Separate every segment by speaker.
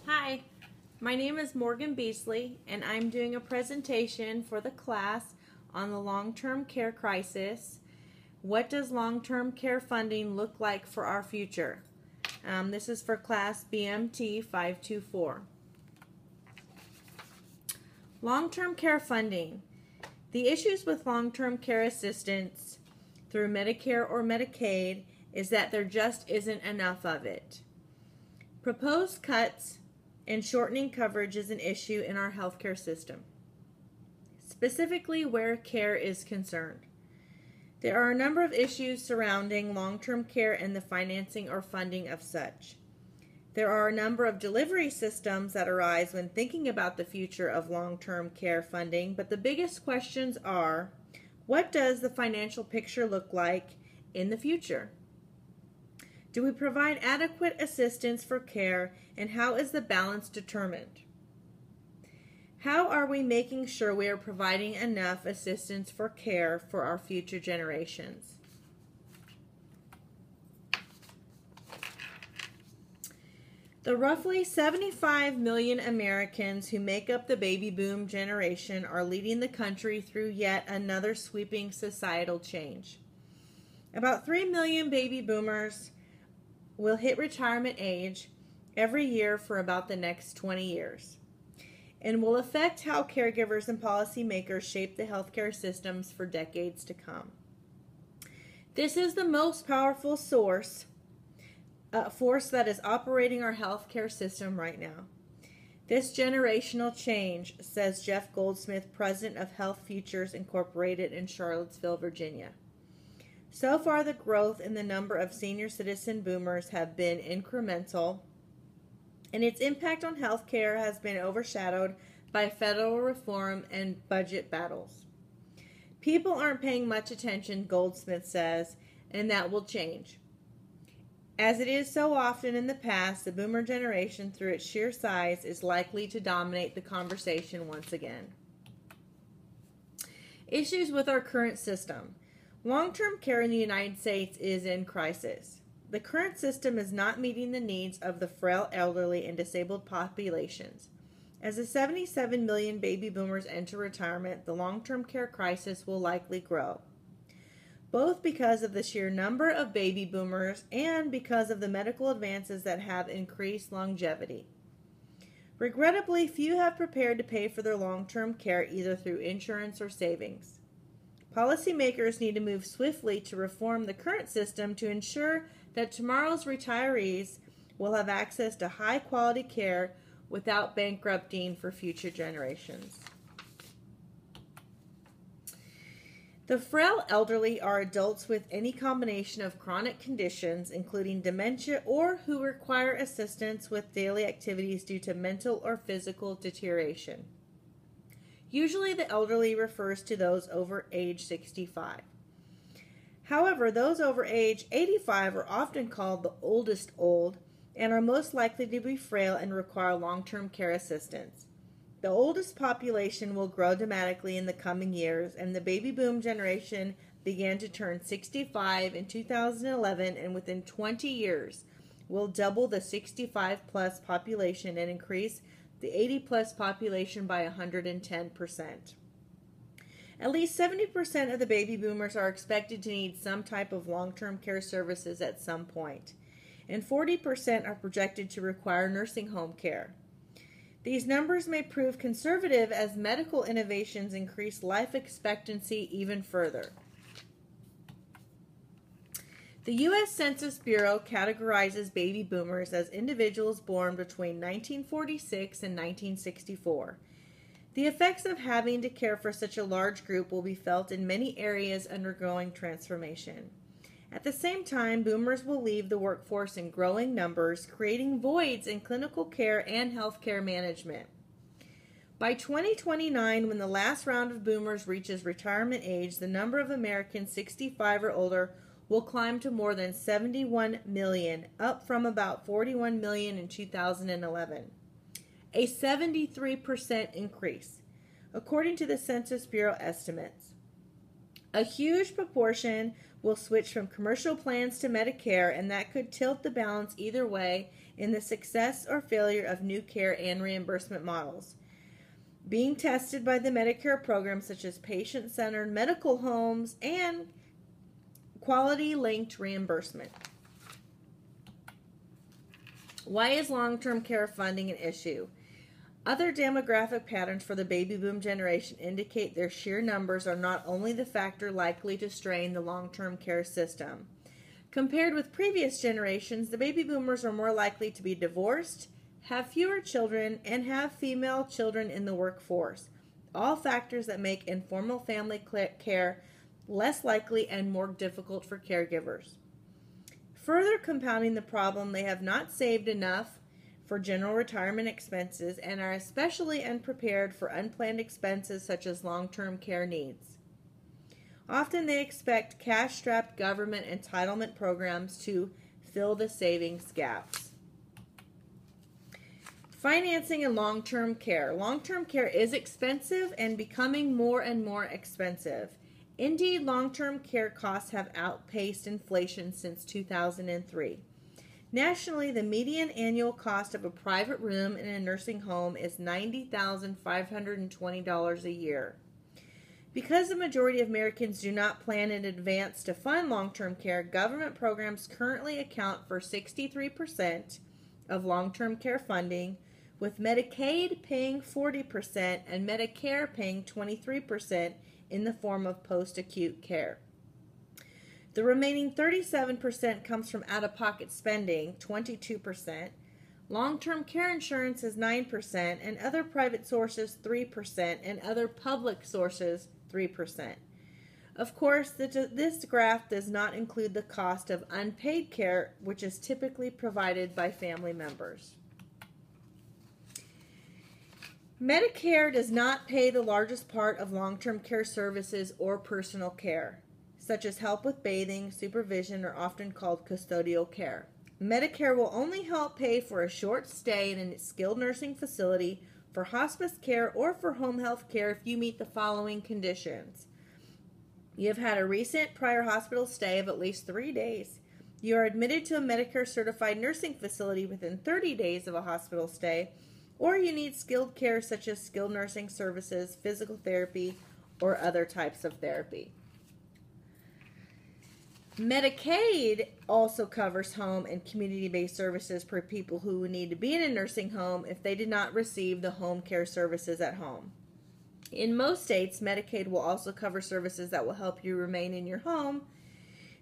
Speaker 1: Hi, my name is Morgan Beasley, and I'm doing a presentation for the class on the long-term care crisis. What does long-term care funding look like for our future? This is for class BMT 524. Long-term care funding. The issues with long-term care assistance through Medicare or Medicaid is that there just isn't enough of it. Proposed cuts and shortening coverage is an issue in our healthcare system, specifically where care is concerned. There are a number of issues surrounding long-term care and the financing or funding of such. There are a number of delivery systems that arise when thinking about the future of long-term care funding, but the biggest questions are, what does the financial picture look like in the future? Do we provide adequate assistance for care, and how is the balance determined? How are we making sure we are providing enough assistance for care for our future generations? The roughly 75 million Americans who make up the baby boom generation are leading the country through yet another sweeping societal change. About 3 million baby boomers will hit retirement age every year for about the next 20 years and will affect how caregivers and policymakers shape the healthcare systems for decades to come. This is the most powerful force that is operating our healthcare system right now. This generational change, says Jeff Goldsmith, president of Health Futures Incorporated in Charlottesville, Virginia. So far, the growth in the number of senior citizen boomers have been incremental, and its impact on healthcare has been overshadowed by federal reform and budget battles. People aren't paying much attention, Goldsmith says, and that will change. As it is so often in the past, the boomer generation, through its sheer size, is likely to dominate the conversation once again. Issues with our current system. Long-term care in the United States is in crisis. The current system is not meeting the needs of the frail, elderly, and disabled populations. As the 77 million baby boomers enter retirement, the long-term care crisis will likely grow, both because of the sheer number of baby boomers and because of the medical advances that have increased longevity. Regrettably, few have prepared to pay for their long-term care either through insurance or savings. Policymakers need to move swiftly to reform the current system to ensure that tomorrow's retirees will have access to high-quality care without bankrupting for future generations. The frail elderly are adults with any combination of chronic conditions, including dementia, or who require assistance with daily activities due to mental or physical deterioration. Usually the elderly refers to those over age 65. However, those over age 85 are often called the oldest old and are most likely to be frail and require long-term care assistance. The oldest population will grow dramatically in the coming years, and the baby boom generation began to turn 65 in 2011, and within 20 years will double the 65-plus population and increase the 80-plus population by 110%. At least 70% of the baby boomers are expected to need some type of long-term care services at some point, and 40% are projected to require nursing home care. These numbers may prove conservative as medical innovations increase life expectancy even further. The U.S. Census Bureau categorizes baby boomers as individuals born between 1946 and 1964. The effects of having to care for such a large group will be felt in many areas undergoing transformation. At the same time, boomers will leave the workforce in growing numbers, creating voids in clinical care and healthcare management. By 2029, when the last round of boomers reaches retirement age, the number of Americans 65 or older will climb to more than 71 million, up from about 41 million in 2011. A 73% increase, according to the Census Bureau estimates. A huge proportion will switch from commercial plans to Medicare, and that could tilt the balance either way in the success or failure of new care and reimbursement models being tested by the Medicare program, such as patient-centered medical homes and quality-linked reimbursement. Why is long-term care funding an issue? Other demographic patterns for the baby boom generation indicate their sheer numbers are not only the factor likely to strain the long-term care system. Compared with previous generations, the baby boomers are more likely to be divorced, have fewer children, and have female children in the workforce. All factors that make informal family care less likely and more difficult for caregivers. Further compounding the problem, they have not saved enough for general retirement expenses and are especially unprepared for unplanned expenses such as long-term care needs. Often they expect cash-strapped government entitlement programs to fill the savings gaps. Financing and long-term care. Long-term care is expensive and becoming more and more expensive. Indeed, long-term care costs have outpaced inflation since 2003. Nationally, the median annual cost of a private room in a nursing home is $90,520 a year. Because the majority of Americans do not plan in advance to fund long-term care, government programs currently account for 63% of long-term care funding, with Medicaid paying 40% and Medicare paying 23% in the form of post-acute care. The remaining 37% comes from out-of-pocket spending, 22%. Long-term care insurance is 9%, and other private sources 3%, and other public sources 3%. Of course, this graph does not include the cost of unpaid care, which is typically provided by family members. Medicare does not pay the largest part of long-term care services or personal care, such as help with bathing, supervision, or often called custodial care. Medicare will only help pay for a short stay in a skilled nursing facility, for hospice care, or for home health care if you meet the following conditions. You have had a recent prior hospital stay of at least 3 days. You are admitted to a Medicare certified nursing facility within 30 days of a hospital stay, or you need skilled care such as skilled nursing services, physical therapy, or other types of therapy. Medicaid also covers home and community-based services for people who need to be in a nursing home if they did not receive the home care services at home. In most states, Medicaid will also cover services that will help you remain in your home,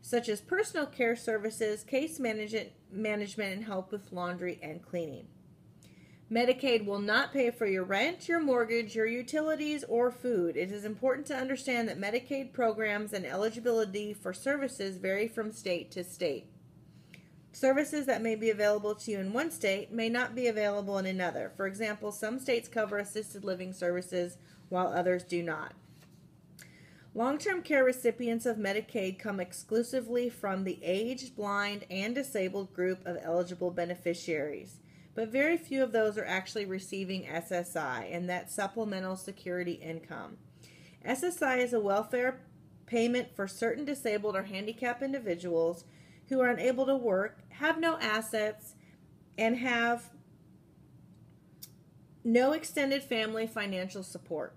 Speaker 1: such as personal care services, case management, and help with laundry and cleaning. Medicaid will not pay for your rent, your mortgage, your utilities, or food. It is important to understand that Medicaid programs and eligibility for services vary from state to state. Services that may be available to you in one state may not be available in another. For example, some states cover assisted living services while others do not. Long-term care recipients of Medicaid come exclusively from the aged, blind, and disabled group of eligible beneficiaries. But very few of those are actually receiving SSI, and that's Supplemental Security Income. SSI is a welfare payment for certain disabled or handicapped individuals who are unable to work, have no assets, and have no extended family financial support.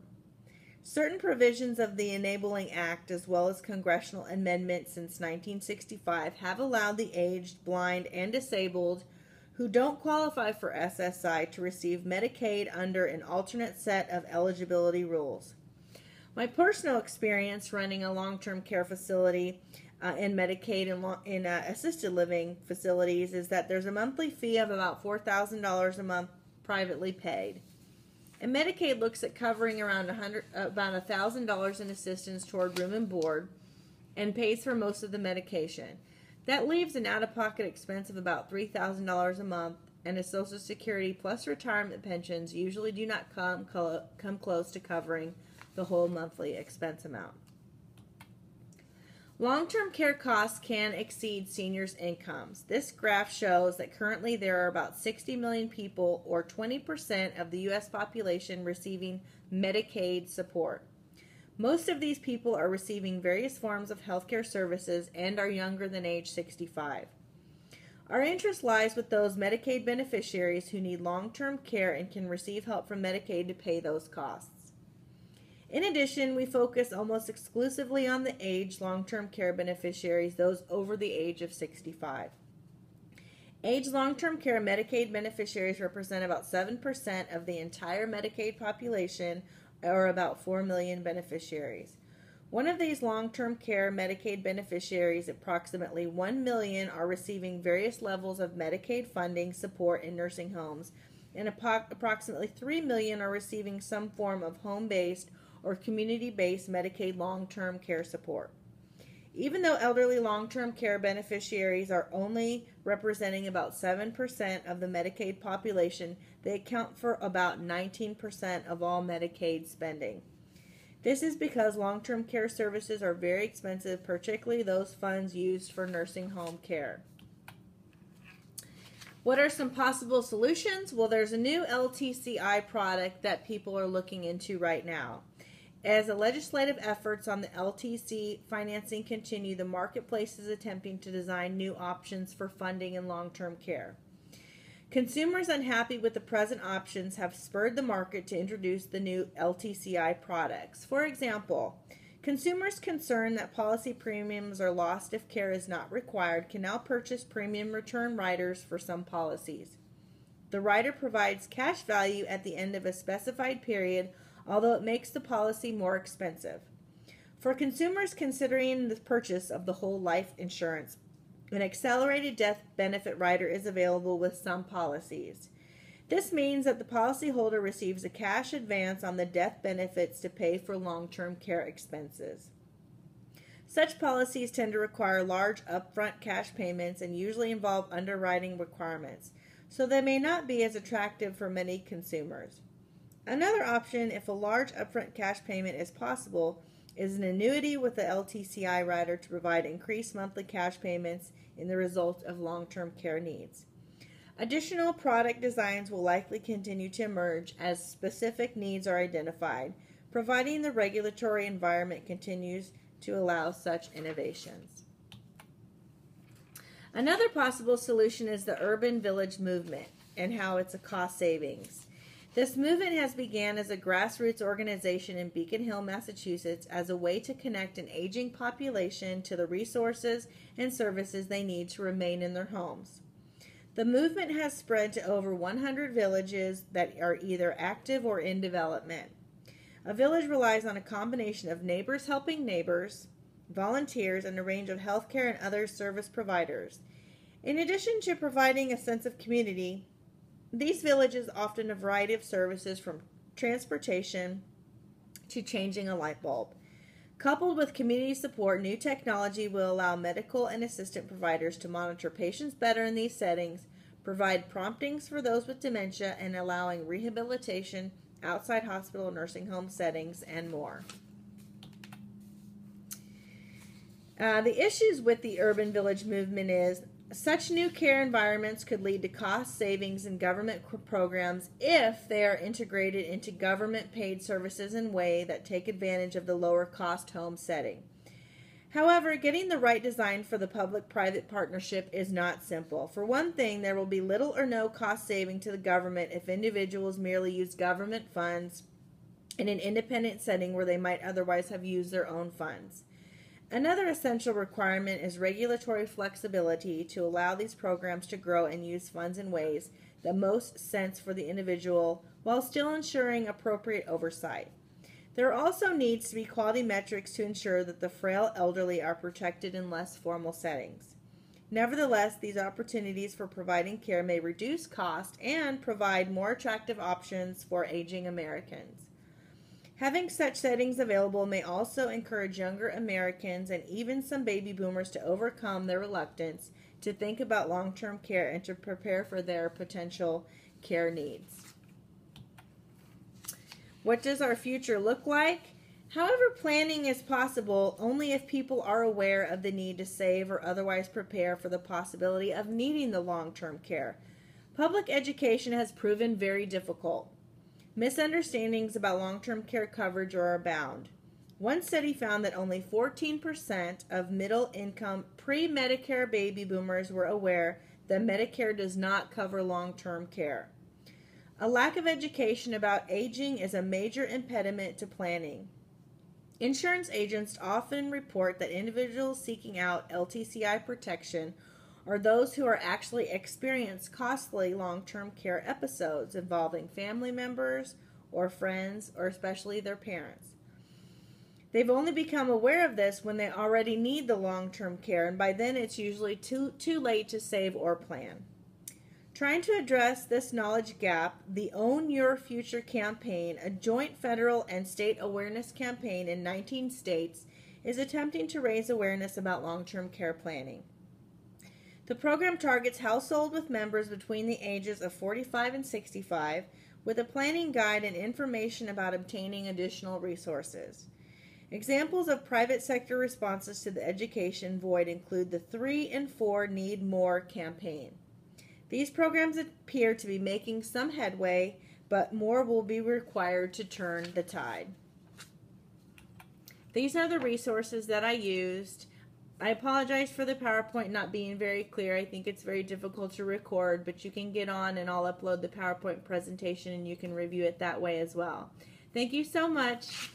Speaker 1: Certain provisions of the Enabling Act, as well as congressional amendments since 1965, have allowed the aged, blind, and disabled who don't qualify for SSI to receive Medicaid under an alternate set of eligibility rules. My personal experience running a long-term care facility in Medicaid and in assisted living facilities is that there's a monthly fee of about $4,000 a month privately paid. And Medicaid looks at covering around about $1,000 in assistance toward room and board and pays for most of the medication. That leaves an out-of-pocket expense of about $3,000 a month, and a Social Security plus retirement pensions usually do not come close to covering the whole monthly expense amount. Long-term care costs can exceed seniors' incomes. This graph shows that currently there are about 60 million people, or 20% of the U.S. population, receiving Medicaid support. Most of these people are receiving various forms of healthcare services and are younger than age 65. Our interest lies with those Medicaid beneficiaries who need long-term care and can receive help from Medicaid to pay those costs. In addition, we focus almost exclusively on the aged long-term care beneficiaries, those over the age of 65. Aged long-term care Medicaid beneficiaries represent about 7% of the entire Medicaid population, or about 4 million beneficiaries. One of these long-term care Medicaid beneficiaries, approximately 1 million, are receiving various levels of Medicaid funding support in nursing homes, and approximately 3 million are receiving some form of home-based or community-based Medicaid long-term care support. Even though elderly long-term care beneficiaries are only representing about 7% of the Medicaid population, they account for about 19% of all Medicaid spending. This is because long-term care services are very expensive, particularly those funds used for nursing home care. What are some possible solutions? Well, there's a new LTCI product that people are looking into right now. As the legislative efforts on the LTC financing continue, the marketplace is attempting to design new options for funding in long-term care. Consumers unhappy with the present options have spurred the market to introduce the new LTCI products. For example, consumers concerned that policy premiums are lost if care is not required can now purchase premium return riders for some policies. The rider provides cash value at the end of a specified period, although it makes the policy more expensive. For consumers considering the purchase of the whole life insurance, an accelerated death benefit rider is available with some policies. This means that the policyholder receives a cash advance on the death benefits to pay for long-term care expenses. Such policies tend to require large upfront cash payments and usually involve underwriting requirements, so they may not be as attractive for many consumers. Another option, if a large upfront cash payment is possible, is an annuity with the LTCI rider to provide increased monthly cash payments in the result of long-term care needs. Additional product designs will likely continue to emerge as specific needs are identified, providing the regulatory environment continues to allow such innovations. Another possible solution is the urban village movement and how it's a cost savings. This movement has begun as a grassroots organization in Beacon Hill, Massachusetts, as a way to connect an aging population to the resources and services they need to remain in their homes. The movement has spread to over 100 villages that are either active or in development. A village relies on a combination of neighbors helping neighbors, volunteers, and a range of healthcare and other service providers. In addition to providing a sense of community, these villages offer a variety of services from transportation to changing a light bulb. Coupled with community support, new technology will allow medical and assistant providers to monitor patients better in these settings, provide promptings for those with dementia, and allowing rehabilitation outside hospital nursing home settings, and more. The issues with the urban village movement is such new care environments could lead to cost savings in government programs if they are integrated into government-paid services in a way that take advantage of the lower-cost home setting. However, getting the right design for the public-private partnership is not simple. For one thing, there will be little or no cost saving to the government if individuals merely use government funds in an independent setting where they might otherwise have used their own funds. Another essential requirement is regulatory flexibility to allow these programs to grow and use funds in ways that most sense for the individual while still ensuring appropriate oversight. There also needs to be quality metrics to ensure that the frail elderly are protected in less formal settings. Nevertheless, these opportunities for providing care may reduce cost and provide more attractive options for aging Americans. Having such settings available may also encourage younger Americans and even some baby boomers to overcome their reluctance to think about long-term care and to prepare for their potential care needs. What does our future look like? However, planning is possible only if people are aware of the need to save or otherwise prepare for the possibility of needing the long-term care. Public education has proven very difficult. Misunderstandings about long-term care coverage are abound. One study found that only 14% of middle-income pre-Medicare baby boomers were aware that Medicare does not cover long-term care. A lack of education about aging is a major impediment to planning. Insurance agents often report that individuals seeking out LTCI protection are those who are actually experience costly long-term care episodes involving family members or friends or especially their parents. They've only become aware of this when they already need the long-term care, and by then it's usually too late to save or plan. Trying to address this knowledge gap, the Own Your Future campaign, a joint federal and state awareness campaign in 19 states, is attempting to raise awareness about long-term care planning. The program targets households with members between the ages of 45 and 65 with a planning guide and information about obtaining additional resources. Examples of private sector responses to the education void include the 3 and 4 Need More campaign. These programs appear to be making some headway, but more will be required to turn the tide. These are the resources that I used. I apologize for the PowerPoint not being very clear. I think it's very difficult to record, but you can get on and I'll upload the PowerPoint presentation and you can review it that way as well. Thank you so much.